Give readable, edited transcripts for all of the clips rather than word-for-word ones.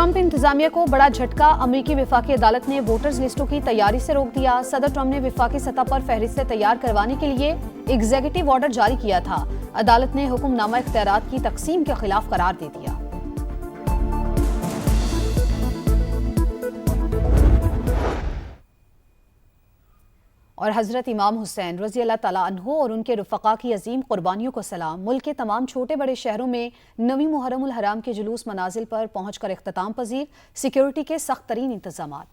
Trump इंतजामिया को बड़ा झटका। अमेरिकी वफाकी अदालत ने वोटर्स लिस्टों की तैयारी से रोक दिया। सदर ट्रंप ने वफाकी सतह पर फहरिस्तें तैयार करवाने के लिए एग्जीक्यूटिव ऑर्डर जारी किया था। अदालत ने हुक्मनामा इख्तियारात की तकसीम के खिलाफ करार दे दिया। और हजरत इमाम हुसैन रज़ी अल्लाह ताला अन्हु और उनके रुफ़क़ा की अजीम कुर्बानियों को सलाम। मुल्क के तमाम छोटे बड़े शहरों में नवी मुहर्रमुल हराम के जुलूस मनाजिल पर पहुंचकर इख्तिताम पजीर। सिक्योरिटी के सख्त तरीन इंतजामात।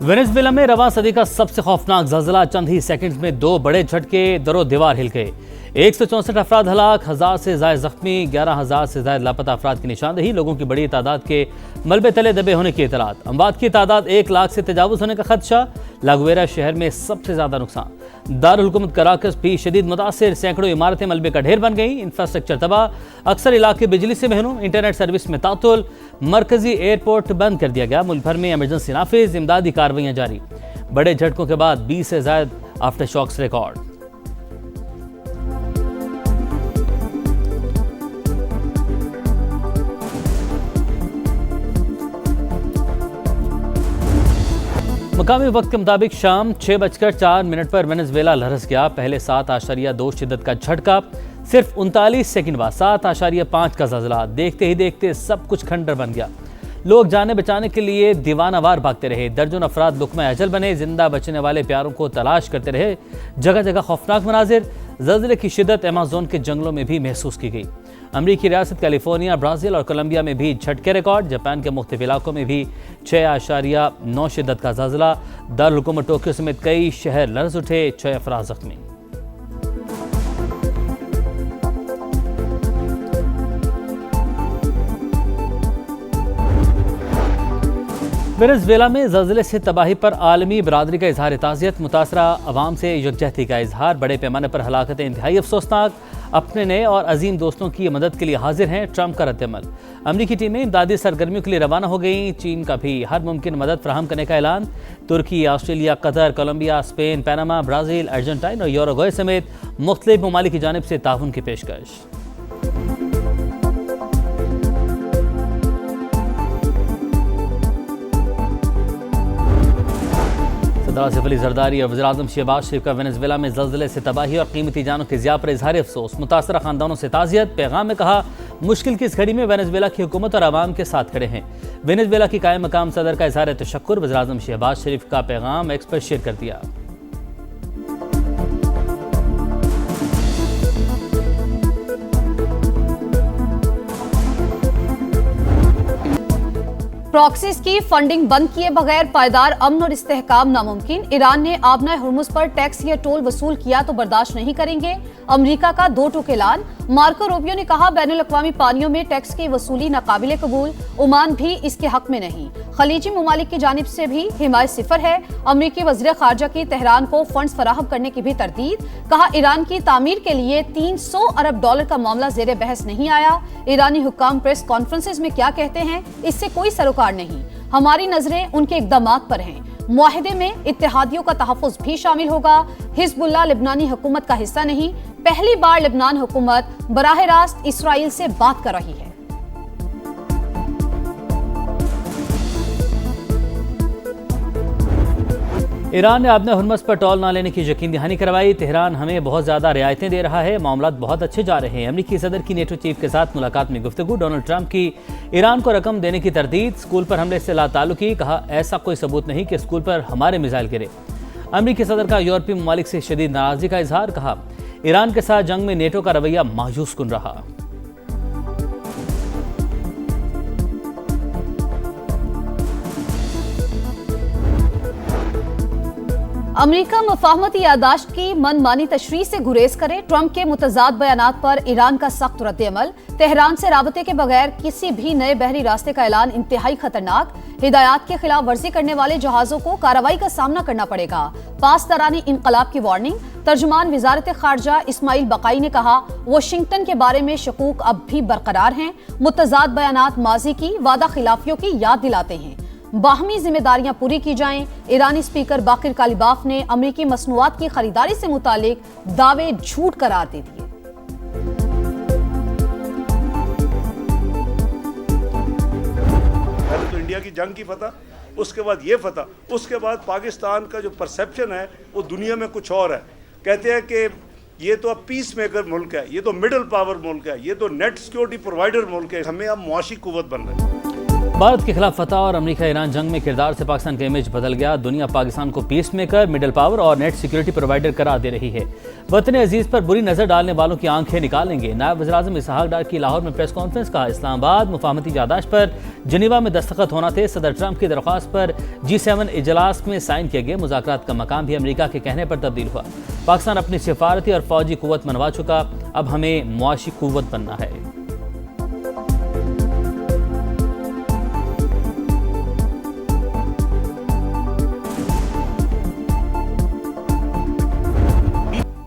वेनेजुएला में रवां सदी का सबसे खौफनाक ज़ल्ज़ला। चंद ही सेकंड्स में दो बड़े झटके, दरो दीवार हिल गए। 164 अफराद हलाक, 1000 से ज्यादा जख्मी, 11,000 से ज्यादा लापता अफराद की निशानदेही। लोगों की बड़ी तादाद के मलबे तले दबे होने की इतलात। अमवात की तादाद 1 लाख से तजावुज होने का खदशा। लागुएरा शहर में सबसे ज्यादा नुकसान। दारुल हुकूमत कराकस भी शदीद मुतासिर। सैकड़ों इमारतें मलबे का ढेर बन गई। इंफ्रास्ट्रक्चर तबाह। अक्सर इलाके बिजली से महरूम। इंटरनेट सर्विस में तातुल। मरकजी एयरपोर्ट बंद कर दिया गया। मुल्क भर में इमरजेंसी नाफिज। इमदादी कार्रवाइयां जारी। बड़े झटकों के बाद 20 से ज्यादा आफ्टर शॉक्स रिकॉर्ड। मकामी वक्त के मुताबिक शाम 6:04 पर वेनेजुएला लरस गया। पहले 7.2 शिद्दत का झटका। सिर्फ 39 सेकंड बाद 7.5 का ज़ल्ज़ला। देखते ही देखते सब कुछ खंडर बन गया। लोग जाने बचाने के लिए दीवानावार भागते रहे। दर्जन अफराद लुक़मा अजल बने। जिंदा बचने वाले प्यारों को तलाश करते रहे। जगह जगह खौफनाक मनाजिर। ज़ल्ज़ले की शिद्दत अमेज़न के जंगलों में भी महसूस की गई। अमरीकी रियासत कैलिफोर्निया, ब्राज़ील और कोलंबिया में भी झटके रिकॉर्ड। जापान के मुख्तलिफ इलाकों में भी 6.9 शिद्दत का ज़ल्ज़ला। दारुल हुकूमत टोक्यो समेत कई शहर लरज़ उठे। 6 अफराद ज़ख्मी। वेनेजुएला में ज़ल्ज़ले से तबाही पर आलमी बरादरी का इजहार ताज़ियत। मुतासरा अवाम से यकजहती का इजहार। बड़े पैमाने पर हलाकतें इंतहाई अफसोसनाक। अपने नए और अजीम दोस्तों की मदद के लिए हाजिर हैं ट्रंप का रद्दअमल। अमरीकी टीमें इमदादी सरगर्मियों के लिए रवाना हो गई। चीन का भी हर मुमकिन मदद फराहम करने का ऐलान। तुर्की, Australia, Qatar, Colombia, Spain, Panama, Brazil, Argentine और यूरुग्वे समेत मुख्तलिफ ममालिक की जानिब से ताउन की पेशकश। सदर आसिफ अली ज़रदारी और वज़ीर-ए-आज़म शहबाज शरीफ का वेनेजुएला में ज़ल्ज़ले से तबाही और कीमती जानों की ज़िया पर इज़हार अफसोस। मुतासरा ख़ानदानों से ताज़ियत। पैगाम में कहा, मुश्किल की इस घड़ी में वेनेजुएला की हुकूमत और आवाम के साथ खड़े हैं। वेनेजुएला की कायम मकाम सदर का इज़हार तशक्कुर। वज़ीर-ए-आज़म शहबाज शरीफ का पैगाम एक्स पर शेयर कर दिया। प्रॉक्सीज की फंडिंग बंद किए बगैर पायदार अमन और इस्तेहकाम नामुमकिन। ईरान ने आबना हुर्मुज पर टैक्स या टोल वसूल किया तो बर्दाश्त नहीं करेंगे। अमेरिका का 2 टूक ऐलान। मार्को रूबियो ने कहा, बैनुल अक़वामी पानियों में टैक्स की वसूली नाकाबिले कबूल। ओमान भी इसके हक में नहीं। खलीजी ममालिक की जानिब से भी हिमायत सिफर है। अमरीकी वज़ीर ख़ारजा की तेहरान को फंड्स फराहम करने की भी तरदीद। कहा, ईरान की तामीर के लिए $300 अरब का मामला ज़ेरे बहस नहीं आया। ईरानी हुक्काम प्रेस कॉन्फ्रेंसेस में क्या कहते हैं, इससे कोई सरोकार नहीं। हमारी नजरें उनके इक़दामात पर हैं। मुआहिदे में इत्तेहादियों का तहफ़्फ़ुज़ भी शामिल होगा। हिज़्बुल्लाह लिबनानी हुकूमत का हिस्सा नहीं। पहली बार लिबनान हुकूमत बराह रास्त इसराइल से बात कर रही है। ईरान ने आबना हुर्मुज पर टोल न लेने की यकीन दहानी करवाई। तेहरान हमें बहुत ज़्यादा रियायतें दे रहा है। मामलात बहुत अच्छे जा रहे हैं। अमरीकी सदर की नेटो चीफ के साथ मुलाकात में गुफ्तगू। डोनाल्ड ट्रंप की ईरान को रकम देने की तरदीद। स्कूल पर हमले से लाताल्लुकी। कहा, ऐसा कोई सबूत नहीं कि स्कूल पर हमारे मिसाइल गिरे। अमरीकी सदर का यूरोपीय ममालिक से शदीद नाराजगी का इजहार। कहा, ईरान के साथ जंग में नेटो का रवैया मायूस कुन रहा। अमेरिका मुफाहमती यादाश्त की मनमानी तशरीह से गुरेज करे। ट्रंप के मुतजाद बयानात पर ईरान का सख्त रद्द-ए-अमल। तेहरान से राबते के बगैर किसी भी नए बहरी रास्ते का ऐलान इंतहाई खतरनाक। हिदायत के खिलाफ वर्जी करने वाले जहाजों को कार्रवाई का सामना करना पड़ेगा। पासदारानी इनकलाब की वार्निंग। तर्जुमान वजारत खारजा इस्माइल बकाई ने कहा, वाशिंगटन के बारे में शकूक अब भी बरकरार हैं। मुतजाद बयानात माजी की वादा खिलाफियों की याद दिलाते हैं। बाहमी जिम्मेदारियां पूरी की जाएं। ईरानी स्पीकर बाकिर कालिबाफ ने अमरीकी मसनूआत की खरीदारी से मुतालिक दावे झूठ करार दे दिए। इंडिया की जंग की फतह, उसके बाद ये फतह, उसके बाद पाकिस्तान का जो परसेप्शन है वो दुनिया में कुछ और है। कहते हैं कि ये तो अब पीस मेकर मुल्क है, ये तो मिडिल पावर मुल्क है, ये तो नेट सिक्योरिटी प्रोवाइडर मुल्क है, हमें अब मुआशी कुव्वत बन रहे हैं। भारत के खिलाफ फतह और अमेरिका ईरान जंग में किरदार से पाकिस्तान का इमेज बदल गया। दुनिया पाकिस्तान को पीस मेकर, मिडिल पावर और नेट सिक्योरिटी प्रोवाइडर करार दे रही है। वतन अजीज पर बुरी नजर डालने वालों की आंखें निकालेंगे। नायब वज़ीर-ए-आज़म इसहाक डार की लाहौर में प्रेस कॉन्फ्रेंस का। इस्लामाबाद मुफाहमती यादाश्त पर जिनेवा में दस्तखत होना थे। सदर ट्रंप की दरख्वास्त पर G7 इजलास में साइन किए गए। मुज़ाकरात का मकाम भी अमेरिका के कहने पर तब्दील हुआ। पाकिस्तान अपनी सिफारती और फौजी कुव्वत मनवा चुका, अब हमें मुआशी कुव्वत बनना है।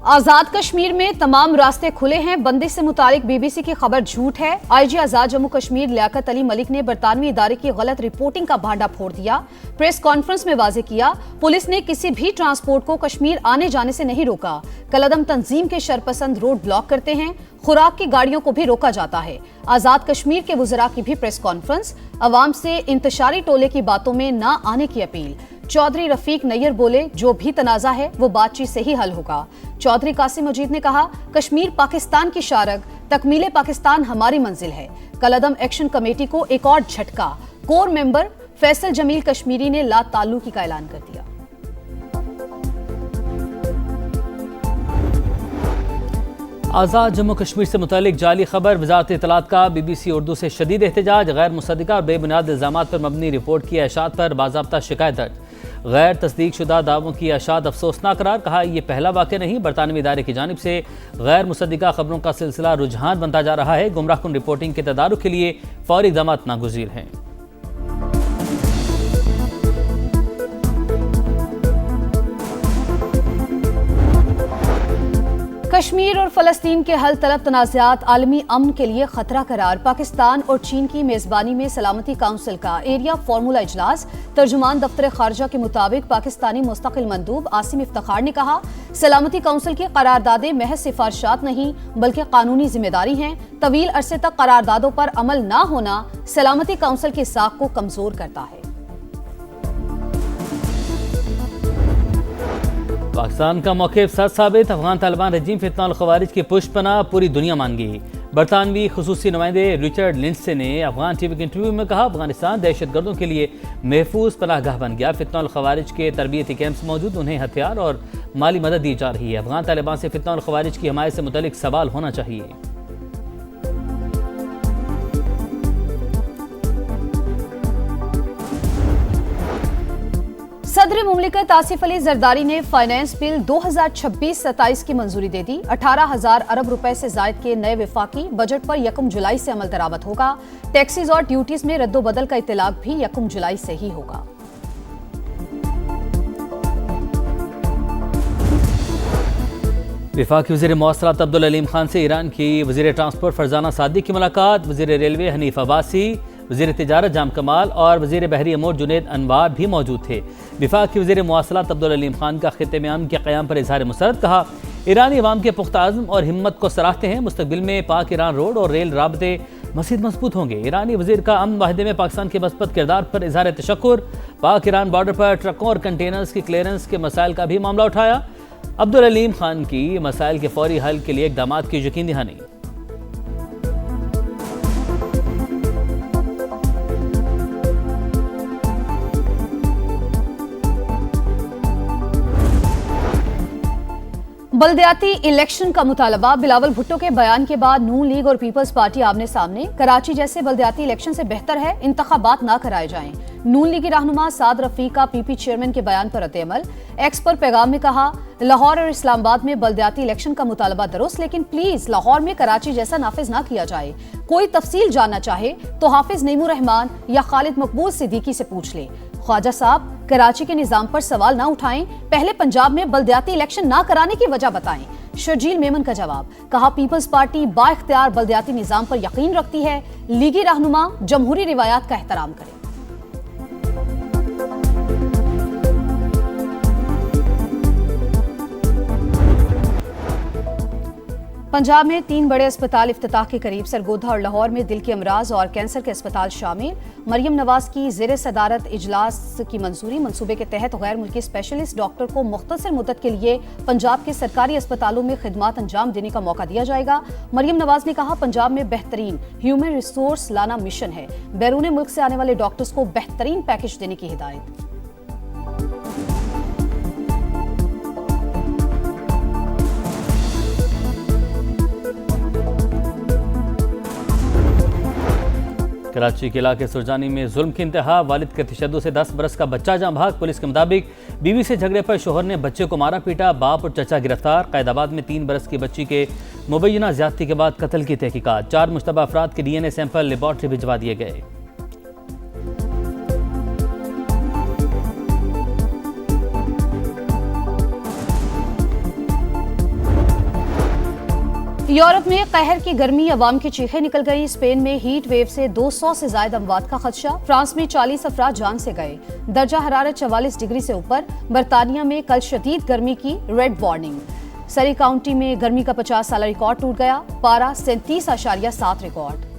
आजाद कश्मीर में तमाम रास्ते खुले हैं। बंदिश से मुतालिक बीबीसी की खबर झूठ है। आईजी आजाद जम्मू कश्मीर लियाकत अली मलिक ने बरतानवी इदारे की गलत रिपोर्टिंग का भांडा फोड़ दिया। प्रेस कॉन्फ्रेंस में वाजे किया, पुलिस ने किसी भी ट्रांसपोर्ट को कश्मीर आने जाने से नहीं रोका। कलअदम तंजीम के शरपसंद रोड ब्लॉक करते हैं, खुराक की गाड़ियों को भी रोका जाता है। आजाद कश्मीर के वुज़रा की भी प्रेस कॉन्फ्रेंस, अवाम से इंतशारी टोले की बातों में न आने की अपील। चौधरी रफीक नैयर बोले, जो भी तनाजा है वो बातचीत से ही हल होगा। चौधरी कासिम मजीद ने कहा, कश्मीर पाकिस्तान की शारग, तकमीले पाकिस्तान हमारी मंजिल है। कलअदम एक्शन कमेटी को एक और झटका, कोर मेंबर फैसल जमील कश्मीरी ने ला ताल्लुकी का ऐलान कर दिया। आज़ाद जम्मू कश्मीर से मुतालिक जाली खबर, वजारत इत्तलात का BBC उर्दू से शदीद एहतजाज। गैर मुसद्दिका और बेबुनियाद इल्ज़ामात पर मबनी रिपोर्ट की अशात पर बाज़ाब्ता शिकायत दर्ज। गैर तस्दीक शुदा दावों की अशात अफसोसनाक करार। कहा, यह पहला वाक़या नहीं, बरतानवी इदारे की जानिब से गैर मुसद्दिका खबरों का सिलसिला रुझान बनता जा रहा है। गुमराहकुन रिपोर्टिंग के तदारुक के लिए फौरी इक़दामात नागुज़ीर हैं। कश्मीर और फलस्तीन के हल तलब तनाज़ात आलमी अमन के लिए खतरा करार। पाकिस्तान और चीन की मेज़बानी में सलामती काउंसिल का एरिया फार्मूला इजलास। तर्जुमान दफ्तर खारजा के मुताबिक पाकिस्तानी मुस्तकिल मंदूब आसिम इफ्तिखार ने कहा, सलामती काउंसिल की करारदादें महज सिफारिशात नहीं बल्कि कानूनी जिम्मेदारी हैं। तवील अरसे तक करारदादों पर अमल न होना सलामती काउंसिल की साख को कमजोर करता है। पाकिस्तान का मौक़िफ़ सच साबित। अफगान तालिबान रजीम फितना और ख़वारिज की पुष्पना पूरी दुनिया मान गई। बरतानवी खुसूसी नुमाइंदे रिचर्ड लिंडसे ने अफगान टीवी के इंटरव्यू में कहा, अफगानिस्तान दहशतगर्दों के लिए महफूज पनाहगाह बन गया। फितना और ख़वारिज के तरबियती कैंप्स मौजूद, उन्हें हथियार और माली मदद दी जा रही है। अफगान तालिबान से फितना और ख़वारिज की हमायत से मुतल्लिक सवाल होना चाहिए। सदर मुमलिकत आसिफ अली जरदारी ने फाइनेंस बिल 2026-27 की मंजूरी दे दी। 18,000 अरब रुपए से जायद के नए विफाकी बजट पर 1 जुलाई से अमल दरामद होगा। टैक्सेस और ड्यूटीज में रद्दोबदल का इत्तलाक भी 1 जुलाई से ही होगा। वफाकी वज़ीर मौसलात अब्दुल अलीम खान से ईरान की वज़ीर ट्रांसपोर्ट फरजाना सादी की मुलाकात। वज़ीर रेलवे हनीफ अब्बासी, वज़ीर तिजारत जाम कमाल और वज़ीर बहरी अमूर जुनैद अनवार भी मौजूद थे। वफाकी वज़ीर मौसलात अब्दुल अलीम खान का खित्ते में अमन के क़याम पर इज़हार मसरत। कहा, ईरानी अवाम के पुख्ता अज़्म और हिम्मत को सराहते हैं। मुस्तक़बिल में पाक ईरान रोड और रेल राबते मज़ीद मजबूत होंगे। ईरानी वज़ीर का अमन माहिदे में पाकिस्तान के मस्बत किरदार पर इज़हार तशक्कुर। पाक ईरान बॉर्डर पर ट्रकों और कंटेनर्स की क्लियरेंस के मसाइल का भी मामला उठाया। अब्दुल अलीम खान की मसाइल के फौरी हल के लिए इक़दामात की यकीन दहानी। बल्दियाती इलेक्शन का मुतालबा। बिलावल भुट्टो के बयान के बाद नून लीग और पीपल्स पार्टी आमने सामने। कराची जैसे बल्दियाती इलेक्शन से बेहतर है इंतखाबात ना कराए जाएं। नून लीगी रहनुमा साद रफीक का पीपी चेयरमैन के बयान पर रद्द-ए-अमल। एक्स पर पैगाम में कहा, लाहौर और इस्लामाबाद में बल्दियाती इलेक्शन का मुतालबा दुरुस्त, लेकिन प्लीज लाहौर में कराची जैसा नाफिज ना किया जाए। कोई तफसील जानना चाहे तो हाफिज नईमुर रहमान या खालिद मकबूल सिद्दीकी से पूछ ले। ख्वाजा साहब, कराची के निजाम पर सवाल ना उठाएं, पहले पंजाब में बल्दियाती इलेक्शन ना कराने की वजह बताएं। शर्जील मेमन का जवाब। कहा, पीपल्स पार्टी बाइख्तियार बल्दियाती निजाम पर यकीन रखती है। लीगी रहनुमा जमहूरी रिवायात का एहतराम करें। पंजाब में 3 बड़े अस्पताल इफ्तिताह के करीब। सरगोधा और लाहौर में दिल के अमराज और कैंसर के अस्पताल शामिल। मरियम नवाज की ज़ेर सदारत इजलास की मंजूरी। मंसूबे के तहत गैर मुल्की स्पेशलिस्ट डॉक्टर को मुख्तसर मुद्दत के लिए पंजाब के सरकारी अस्पतालों में खिदमात अंजाम देने का मौका दिया जाएगा। मरियम नवाज ने कहा, पंजाब में बेहतरीन ह्यूमन रिसोर्स लाना मिशन है। बैरून मुल्क से आने वाले डॉक्टर्स को बेहतरीन पैकेज देने की हिदायत। कराची के इलाके सुरजानी में जुल्म की इंतहा। वालिद के तशद्दुद से 10 बरस का बच्चा जाँ भाग। पुलिस के मुताबिक बीवी से झगड़े पर शोहर ने बच्चे को मारा पीटा। बाप और चचा गिरफ्तार। कैदाबाद में 3 बरस की बच्ची के मुबैना ज्यादती के बाद कत्ल की तहकीकात। 4 मुश्तबा अफराद के DNA सैंपल लेबॉर्ट्री भिजवा दिए गए। यूरोप में कहर की गर्मी, अवाम की चीखें निकल गई। स्पेन में हीट वेव से 200 से ज्यादा अमवात का खदशा। फ्रांस में 40 अफराद जान से गए। दर्जा हरारत 44 डिग्री से ऊपर। बरतानिया में कल शदीद गर्मी की रेड वार्निंग। सरी काउंटी में गर्मी का 50 साल रिकॉर्ड टूट गया। पारा 37.7 रिकॉर्ड।